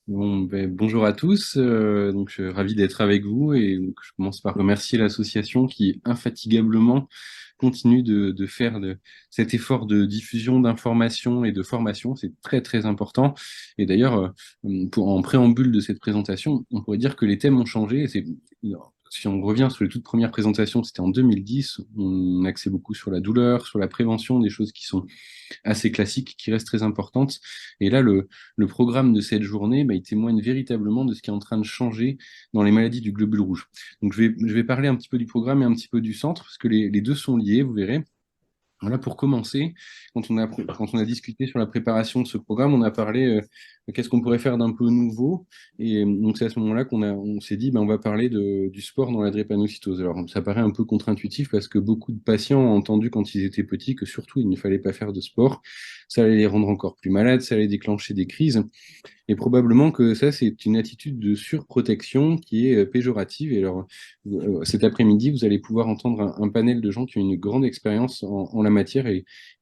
Bon, bonjour à tous, je suis ravi d'être avec vous et donc, je commence par remercier l'association qui infatigablement continue de faire cet effort de diffusion d'informations et de formation. C'est très très important. Et d'ailleurs, en préambule de cette présentation, on pourrait dire que les thèmes ont changé. Si on revient sur les toutes premières présentations, c'était en 2010, on axait beaucoup sur la douleur, sur la prévention, des choses qui sont assez classique qui reste très importante. Et là, le programme de cette journée, il témoigne véritablement de ce qui est en train de changer dans les maladies du globule rouge. Donc je vais parler un petit peu du programme et un petit peu du centre, parce que les deux sont liés, vous verrez. Voilà, pour commencer, quand on a discuté sur la préparation de ce programme, on a parlé qu'est-ce qu'on pourrait faire d'un peu nouveau. Et donc c'est à ce moment-là on s'est dit, on va parler du sport dans la drépanocytose. Alors ça paraît un peu contre-intuitif parce que beaucoup de patients ont entendu quand ils étaient petits que surtout il ne fallait pas faire de sport. Ça allait les rendre encore plus malades, ça allait déclencher des crises. Et probablement que ça, c'est une attitude de surprotection qui est péjorative. Et alors, cet après-midi, vous allez pouvoir entendre un panel de gens qui ont une grande expérience en la matière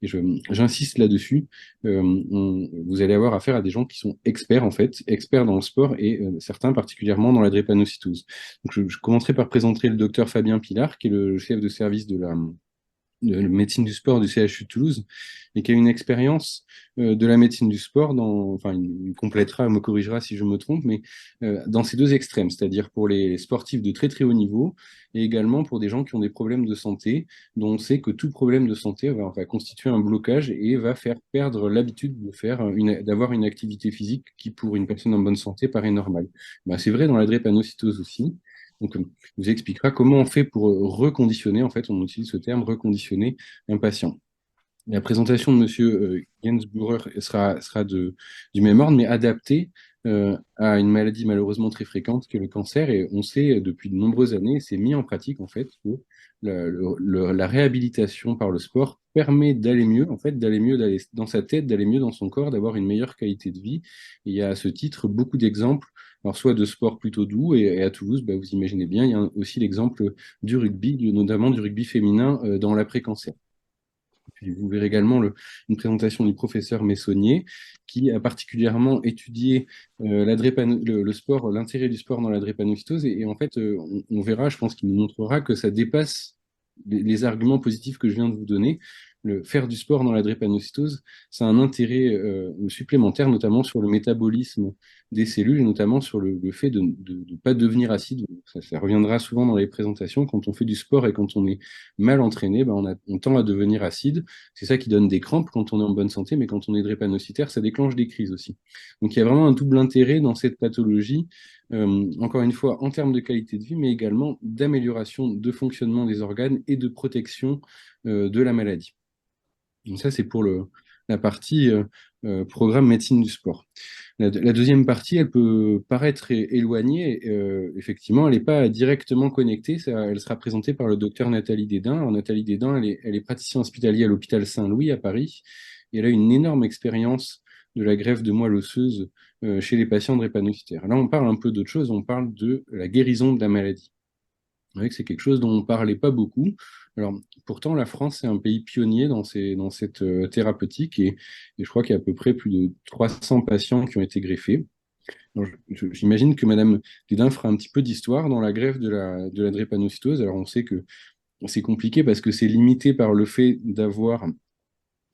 j'insiste là-dessus. Vous allez avoir affaire à des gens qui sont experts, en fait, experts dans le sport et certains particulièrement dans la drépanocytose. Donc, je commencerai par présenter le docteur Fabien Pilar, qui est le chef de service de médecine du sport du CHU de Toulouse et qui a une expérience de la médecine du sport enfin, il complétera, me corrigera si je me trompe, mais dans ces deux extrêmes, c'est-à-dire pour les sportifs de très très haut niveau et également pour des gens qui ont des problèmes de santé, dont on sait que tout problème de santé va constituer un blocage et va faire perdre l'habitude d'avoir une activité physique qui, pour une personne en bonne santé, paraît normale. C'est vrai dans la drépanocytose aussi. Donc, vous expliquera comment on fait pour reconditionner, en fait, on utilise ce terme, reconditionner un patient. La présentation de Monsieur Gainsbourg sera du même ordre, mais adaptée à une maladie malheureusement très fréquente que le cancer. Et on sait depuis de nombreuses années, c'est mis en pratique en fait, que la réhabilitation par le sport permet d'aller mieux, en fait, d'aller mieux d'aller dans sa tête, d'aller mieux dans son corps, d'avoir une meilleure qualité de vie. Et il y a à ce titre beaucoup d'exemples, alors soit de sport plutôt doux, et à Toulouse, vous imaginez bien, il y a aussi l'exemple du rugby, notamment du rugby féminin dans l'après-cancer. Puis vous verrez également une présentation du professeur Messonnier, qui a particulièrement étudié le sport, l'intérêt du sport dans la drépanocytose. Et en fait, on verra, je pense qu'il nous montrera que ça dépasse les arguments positifs que je viens de vous donner. Faire du sport dans la drépanocytose, ça a un intérêt supplémentaire, notamment sur le métabolisme des cellules, et notamment sur le fait de ne pas devenir acide. Ça reviendra souvent dans les présentations. Quand on fait du sport et quand on est mal entraîné, on tend à devenir acide. C'est ça qui donne des crampes quand on est en bonne santé, mais quand on est drépanocytaire, ça déclenche des crises aussi. Donc il y a vraiment un double intérêt dans cette pathologie, encore une fois, en termes de qualité de vie, mais également d'amélioration de fonctionnement des organes et de protection de la maladie. Donc ça, c'est pour la partie programme médecine du sport. La deuxième partie, elle peut paraître éloignée. Effectivement, elle n'est pas directement connectée. Elle sera présentée par le docteur Nathalie Dédain. Alors, Nathalie Dédain, elle est praticienne hospitalière à l'hôpital Saint-Louis à Paris. Et elle a une énorme expérience de la greffe de moelle osseuse chez les patients drépanocytaires. Là, on parle un peu d'autre chose. On parle de la guérison de la maladie. C'est vrai que c'est quelque chose dont on ne parlait pas beaucoup. Alors, pourtant, la France est un pays pionnier dans cette thérapeutique et je crois qu'il y a à peu près plus de 300 patients qui ont été greffés. Alors, j'imagine que Madame Dédain fera un petit peu d'histoire dans la greffe de la drépanocytose. Alors, on sait que c'est compliqué parce que c'est limité par le fait d'avoir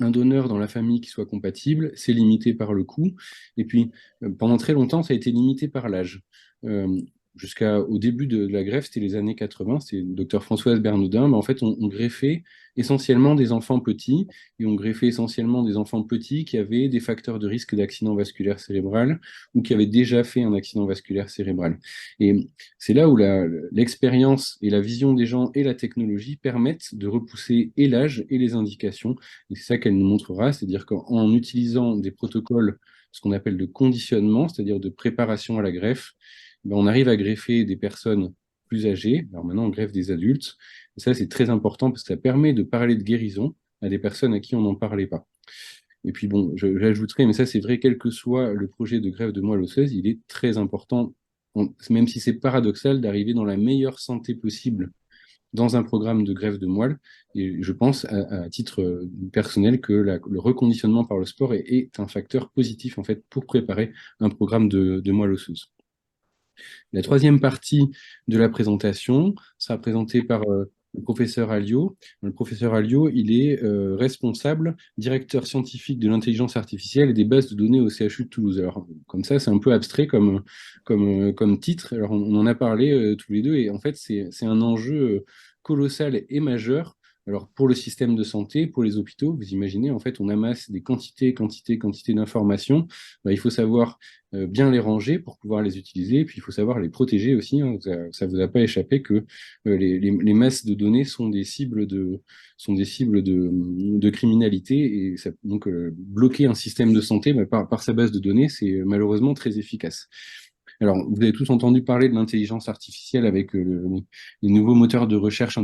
un donneur dans la famille qui soit compatible, c'est limité par le coût, et puis pendant très longtemps, ça a été limité par l'âge. Euh, Jusqu'au début de la greffe, c'était les années 80, c'était le docteur Françoise Bernoudin, mais en fait, on greffait essentiellement des enfants petits, et on greffait essentiellement des enfants petits qui avaient des facteurs de risque d'accident vasculaire cérébral ou qui avaient déjà fait un accident vasculaire cérébral. Et c'est là où l'expérience et la vision des gens et la technologie permettent de repousser et l'âge et les indications. Et c'est ça qu'elle nous montrera, c'est-à-dire qu'en utilisant des protocoles, ce qu'on appelle de conditionnement, c'est-à-dire de préparation à la greffe, on arrive à greffer des personnes plus âgées. Alors maintenant, on greffe des adultes. Et ça, c'est très important parce que ça permet de parler de guérison à des personnes à qui on n'en parlait pas. Et puis bon, j'ajouterai, mais ça c'est vrai, quel que soit le projet de greffe de moelle osseuse, il est très important, même si c'est paradoxal, d'arriver dans la meilleure santé possible dans un programme de greffe de moelle. Et je pense, à titre personnel, que le reconditionnement par le sport est un facteur positif en fait pour préparer un programme de moelle osseuse. La troisième partie de la présentation sera présentée par le professeur Alliot. Le professeur Alliot, il est responsable, directeur scientifique de l'intelligence artificielle et des bases de données au CHU de Toulouse. Alors, comme ça, c'est un peu abstrait comme titre. Alors, on en a parlé tous les deux, et en fait, c'est un enjeu colossal et majeur. Alors, pour le système de santé, pour les hôpitaux, vous imaginez, en fait, on amasse des quantités d'informations. Il faut savoir bien les ranger pour pouvoir les utiliser, et puis il faut savoir les protéger aussi, hein. Ça vous a pas échappé que les masses de données sont des cibles de criminalité, et ça, donc bloquer un système de santé par sa base de données, c'est malheureusement très efficace. Alors, vous avez tous entendu parler de l'intelligence artificielle avec les nouveaux moteurs de recherche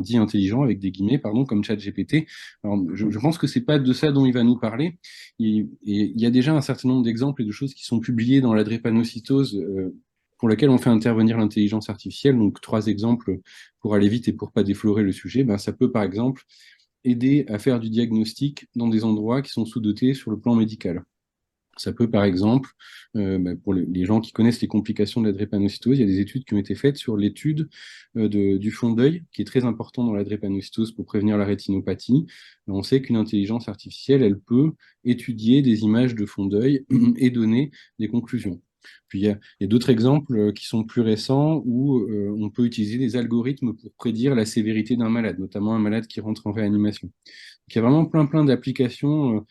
dits intelligents, avec des guillemets, pardon, comme ChatGPT. Alors, je pense que c'est pas de ça dont il va nous parler. Il y a déjà un certain nombre d'exemples et de choses qui sont publiées dans la drépanocytose, pour laquelle on fait intervenir l'intelligence artificielle. Donc, trois exemples pour aller vite et pour pas déflorer le sujet. Ben, ça peut, par exemple, aider à faire du diagnostic dans des endroits qui sont sous-dotés sur le plan médical. Ça peut, par exemple, pour les gens qui connaissent les complications de la drépanocytose, il y a des études qui ont été faites sur l'étude du fond d'œil, qui est très important dans la drépanocytose pour prévenir la rétinopathie. On sait qu'une intelligence artificielle, elle peut étudier des images de fond d'œil et donner des conclusions. Puis il y a d'autres exemples qui sont plus récents où on peut utiliser des algorithmes pour prédire la sévérité d'un malade, notamment un malade qui rentre en réanimation. Donc, il y a vraiment plein d'applications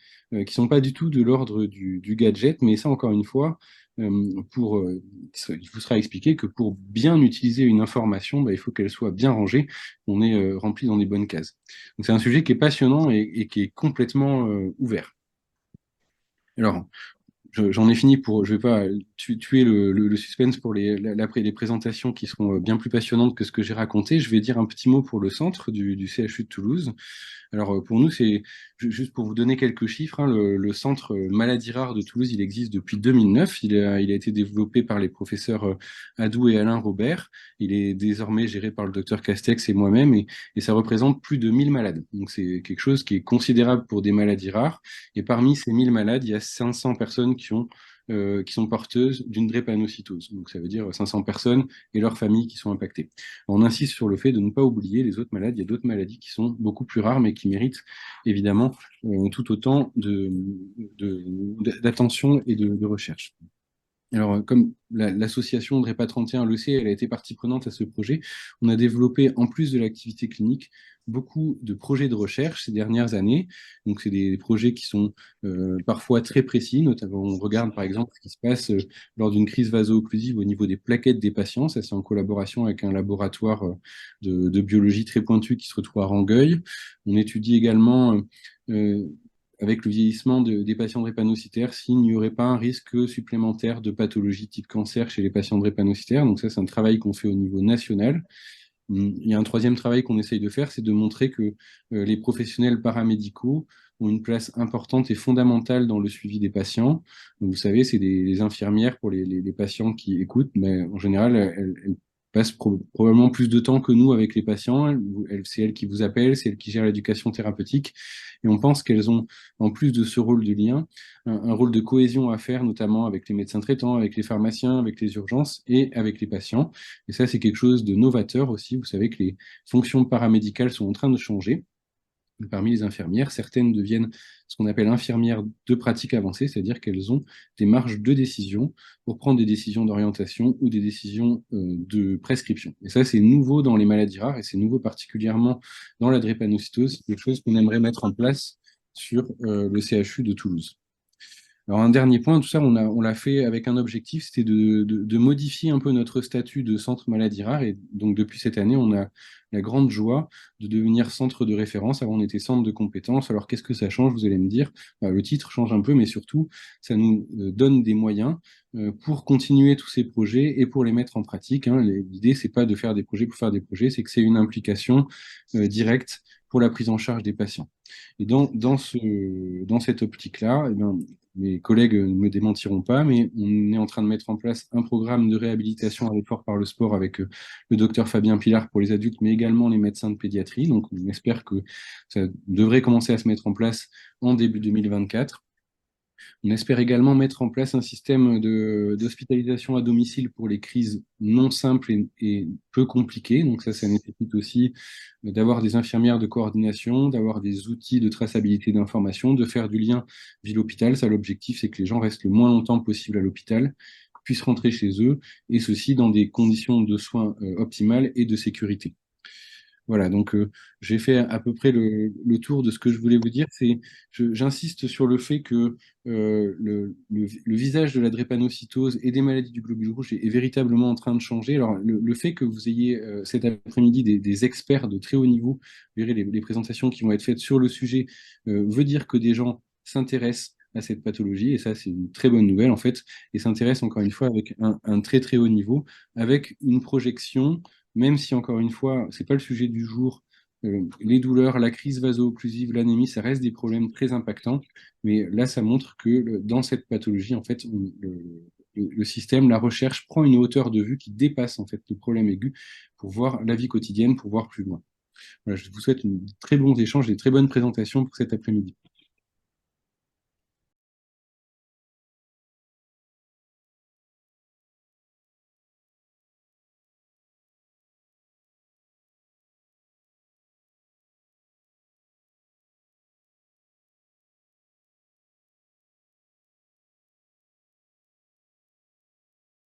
qui sont pas du tout de l'ordre du gadget, mais ça, encore une fois, il vous sera expliqué que pour bien utiliser une information, il faut qu'elle soit bien rangée, qu'on est rempli dans des bonnes cases. Donc c'est un sujet qui est passionnant et qui est complètement ouvert. Alors, j'en ai fini je vais pas tuer le suspense pour les présentations qui seront bien plus passionnantes que ce que j'ai raconté. Je vais dire un petit mot pour le centre du CHU de Toulouse. Alors, pour nous, c'est juste pour vous donner quelques chiffres, hein, le centre Maladies rares de Toulouse, il existe depuis 2009. Il a été développé par les professeurs Adou et Alain Robert. Il est désormais géré par le docteur Castex et moi-même, et ça représente plus de 1000 malades. Donc, c'est quelque chose qui est considérable pour des maladies rares. Et parmi ces 1000 malades, il y a 500 personnes qui sont porteuses d'une drépanocytose. Donc, ça veut dire 500 personnes et leurs familles qui sont impactées. On insiste sur le fait de ne pas oublier les autres malades. Il y a d'autres maladies qui sont beaucoup plus rares, mais qui méritent évidemment tout autant d'attention et de recherche. Alors, comme l'association Drépa 31 le sait, elle a été partie prenante à ce projet. On a développé, en plus de l'activité clinique, beaucoup de projets de recherche ces dernières années. Donc, c'est des projets qui sont parfois très précis. Notamment, on regarde par exemple ce qui se passe lors d'une crise vaso-occlusive au niveau des plaquettes des patients. Ça, c'est en collaboration avec un laboratoire de biologie très pointu qui se retrouve à Rangueil. On étudie également avec le vieillissement des patients drépanocytaires, s'il n'y aurait pas un risque supplémentaire de pathologie type cancer chez les patients drépanocytaires. Donc ça, c'est un travail qu'on fait au niveau national. Il y a un troisième travail qu'on essaye de faire, c'est de montrer que les professionnels paramédicaux ont une place importante et fondamentale dans le suivi des patients. Donc, vous savez, c'est des infirmières pour les patients qui écoutent, mais en général, elles passent probablement plus de temps que nous avec les patients. C'est elles qui vous appellent, c'est elles qui gèrent l'éducation thérapeutique. Et on pense qu'elles ont, en plus de ce rôle de lien, un rôle de cohésion à faire, notamment avec les médecins traitants, avec les pharmaciens, avec les urgences et avec les patients. Et ça, c'est quelque chose de novateur aussi. Vous savez que les fonctions paramédicales sont en train de changer. Parmi les infirmières, certaines deviennent ce qu'on appelle infirmières de pratique avancée, c'est-à-dire qu'elles ont des marges de décision pour prendre des décisions d'orientation ou des décisions de prescription. Et ça, c'est nouveau dans les maladies rares et c'est nouveau particulièrement dans la drépanocytose. C'est quelque chose qu'on aimerait mettre en place sur le CHU de Toulouse. Alors un dernier point, tout ça, on l'a fait avec un objectif, c'était de modifier un peu notre statut de centre maladie rare. Et donc depuis cette année, on a la grande joie de devenir centre de référence. Avant, on était centre de compétences. Alors qu'est-ce que ça change, vous allez me dire? Le titre change un peu, mais surtout, ça nous donne des moyens pour continuer tous ces projets et pour les mettre en pratique, hein. L'idée, c'est pas de faire des projets pour faire des projets, c'est que c'est une implication directe pour la prise en charge des patients. Et dans cette optique-là, eh bien, mes collègues ne me démentiront pas, mais on est en train de mettre en place un programme de réhabilitation à l'effort par le sport avec le docteur Fabien Pilar pour les adultes, mais également les médecins de pédiatrie. Donc, on espère que ça devrait commencer à se mettre en place en début 2024. On espère également mettre en place un système d'hospitalisation à domicile pour les crises non simples et peu compliquées. Donc ça nécessite aussi d'avoir des infirmières de coordination, d'avoir des outils de traçabilité d'information, de faire du lien ville-hôpital. Ça, l'objectif, c'est que les gens restent le moins longtemps possible à l'hôpital, puissent rentrer chez eux, et ceci dans des conditions de soins optimales et de sécurité. Voilà, donc j'ai fait à peu près le tour de ce que je voulais vous dire. J'insiste sur le fait que le visage de la drépanocytose et des maladies du globule rouge est véritablement en train de changer. Alors, le fait que vous ayez cet après-midi des experts de très haut niveau, vous verrez les présentations qui vont être faites sur le sujet, veut dire que des gens s'intéressent à cette pathologie, et ça, c'est une très bonne nouvelle, en fait, et s'intéressent encore une fois avec un très très haut niveau, avec une projection même si encore une fois, c'est pas le sujet du jour. Les douleurs, la crise vaso-occlusive, l'anémie, ça reste des problèmes très impactants. Mais là, ça montre que dans cette pathologie, en fait, le système, la recherche prend une hauteur de vue qui dépasse en fait le problème aigu pour voir la vie quotidienne, pour voir plus loin. Voilà, je vous souhaite une très bons échanges et très bonne présentation pour cet après-midi.